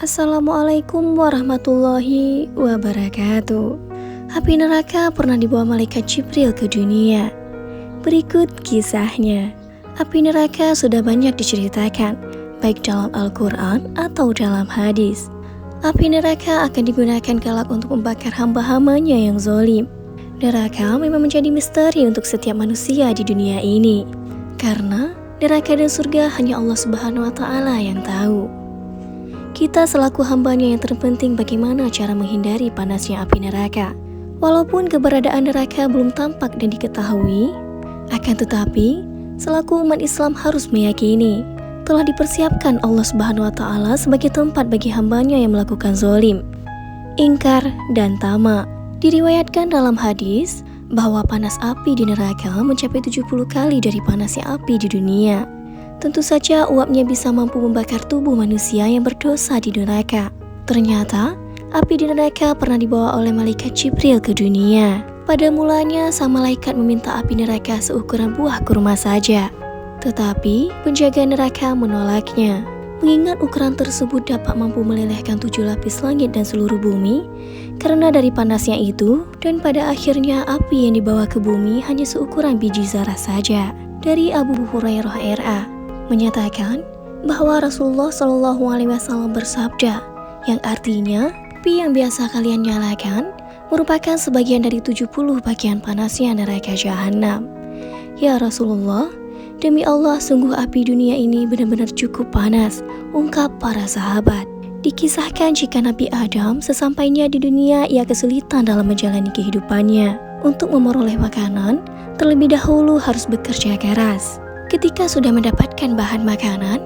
Assalamualaikum warahmatullahi wabarakatuh. Api neraka pernah dibawa malaikat Jibril ke dunia. Berikut kisahnya. Api neraka sudah banyak diceritakan, baik dalam Al-Quran atau dalam hadis. Api neraka akan digunakan kelak untuk membakar hamba-hambanya yang zalim. Neraka memang menjadi misteri untuk setiap manusia di dunia ini, karena neraka dan surga hanya Allah Subhanahu wa Ta'ala yang tahu. Kita selaku hambanya yang terpenting bagaimana cara menghindari panasnya api neraka. Walaupun keberadaan neraka belum tampak dan diketahui, akan tetapi selaku umat Islam harus meyakini telah dipersiapkan Allah Subhanahu wa Ta'ala sebagai tempat bagi hambanya yang melakukan zalim, ingkar, dan tamak. Diriwayatkan dalam hadis bahwa panas api di neraka mencapai 70 kali dari panasnya api di dunia. Tentu saja uapnya bisa mampu membakar tubuh manusia yang berdosa di neraka. Ternyata, api di neraka pernah dibawa oleh malaikat Jibril ke dunia. Pada mulanya, sang malaikat meminta api neraka seukuran buah kurma saja. Tetapi, penjaga neraka menolaknya. Mengingat ukuran tersebut dapat mampu melelehkan 7 lapis langit dan seluruh bumi, karena dari panasnya itu, dan pada akhirnya api yang dibawa ke bumi hanya seukuran biji zarah saja. Dari Abu Hurairah R.A. menyatakan bahwa Rasulullah SAW bersabda, yang artinya, api yang biasa kalian nyalakan merupakan sebagian dari 70 bagian panasnya neraka jahanam. Ya Rasulullah, demi Allah sungguh api dunia ini benar-benar cukup panas, ungkap para sahabat. Dikisahkan jika Nabi Adam sesampainya di dunia ia kesulitan dalam menjalani kehidupannya. Untuk memperoleh makanan, terlebih dahulu harus bekerja keras. Ketika sudah mendapatkan bahan makanan,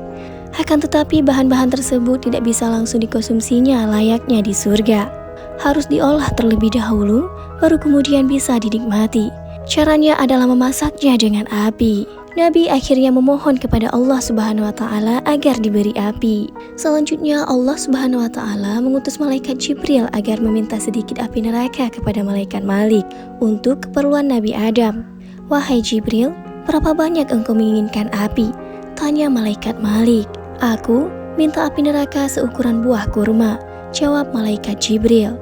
akan tetapi bahan-bahan tersebut tidak bisa langsung dikonsumsinya layaknya di surga. Harus diolah terlebih dahulu, baru kemudian bisa dinikmati. Caranya adalah memasaknya dengan api. Nabi akhirnya memohon kepada Allah Subhanahu wa Ta'ala agar diberi api. Selanjutnya Allah Subhanahu wa Ta'ala mengutus malaikat Jibril agar meminta sedikit api neraka kepada malaikat Malik untuk keperluan Nabi Adam. Wahai Jibril, berapa banyak engkau menginginkan api? Tanya malaikat Malik. Aku minta api neraka seukuran buah kurma, jawab malaikat Jibril.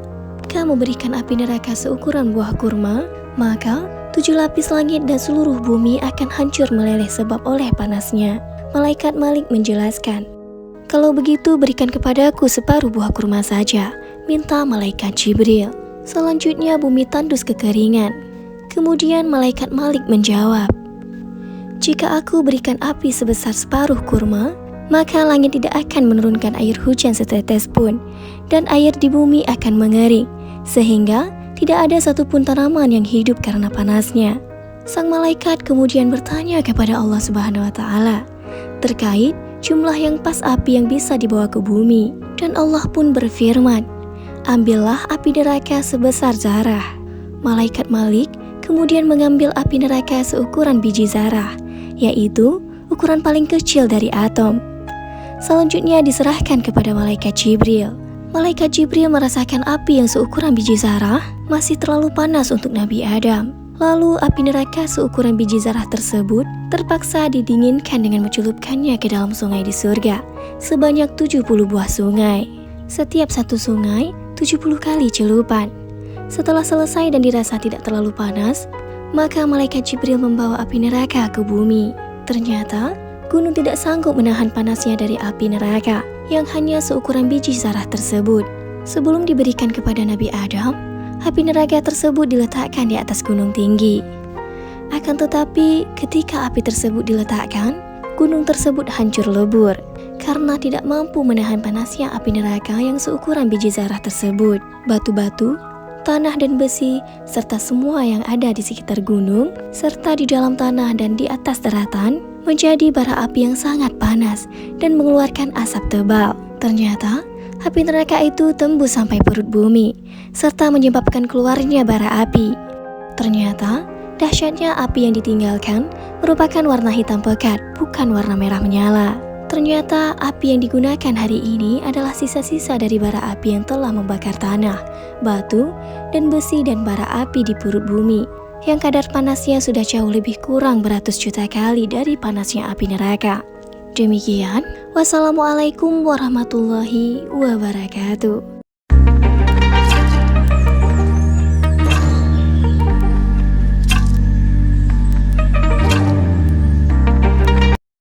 Kamu berikan api neraka seukuran buah kurma, maka 7 lapis langit dan seluruh bumi akan hancur meleleh sebab oleh panasnya. Malaikat Malik menjelaskan, kalau begitu berikan kepadaku separuh buah kurma saja, minta malaikat Jibril. Selanjutnya bumi tandus kekeringan. Kemudian malaikat Malik menjawab, jika aku berikan api sebesar separuh kurma, maka langit tidak akan menurunkan air hujan setetes pun, dan air di bumi akan mengering, sehingga tidak ada satupun tanaman yang hidup karena panasnya. Sang malaikat kemudian bertanya kepada Allah Subhanahu wa Ta'ala terkait jumlah yang pas api yang bisa dibawa ke bumi, dan Allah pun berfirman, ambillah api neraka sebesar zarah. Malaikat Malik kemudian mengambil api neraka seukuran biji zarah, yaitu ukuran paling kecil dari atom. Selanjutnya diserahkan kepada malaikat Jibril. Malaikat Jibril merasakan api yang seukuran biji zarah masih terlalu panas untuk Nabi Adam. Lalu api neraka seukuran biji zarah tersebut terpaksa didinginkan dengan mencelupkannya ke dalam sungai di surga sebanyak 70 buah sungai. Setiap satu sungai 70 kali celupan. Setelah selesai dan dirasa tidak terlalu panas, maka malaikat Jibril membawa api neraka ke bumi. Ternyata gunung tidak sanggup menahan panasnya dari api neraka yang hanya seukuran biji zarah tersebut. Sebelum diberikan kepada Nabi Adam, api neraka tersebut diletakkan di atas gunung tinggi. Akan tetapi ketika api tersebut diletakkan, gunung tersebut hancur lebur karena tidak mampu menahan panasnya api neraka yang seukuran biji zarah tersebut. Batu-batu, tanah dan besi, serta semua yang ada di sekitar gunung, serta di dalam tanah dan di atas daratan, menjadi bara api yang sangat panas dan mengeluarkan asap tebal. Ternyata, api neraka itu tembus sampai perut bumi, serta menyebabkan keluarnya bara api. Ternyata, dahsyatnya api yang ditinggalkan merupakan warna hitam pekat, bukan warna merah menyala. Ternyata api yang digunakan hari ini adalah sisa-sisa dari bara api yang telah membakar tanah, batu, dan besi dan bara api di perut bumi, yang kadar panasnya sudah jauh lebih kurang beratus juta kali dari panasnya api neraka. Demikian, wassalamualaikum warahmatullahi wabarakatuh.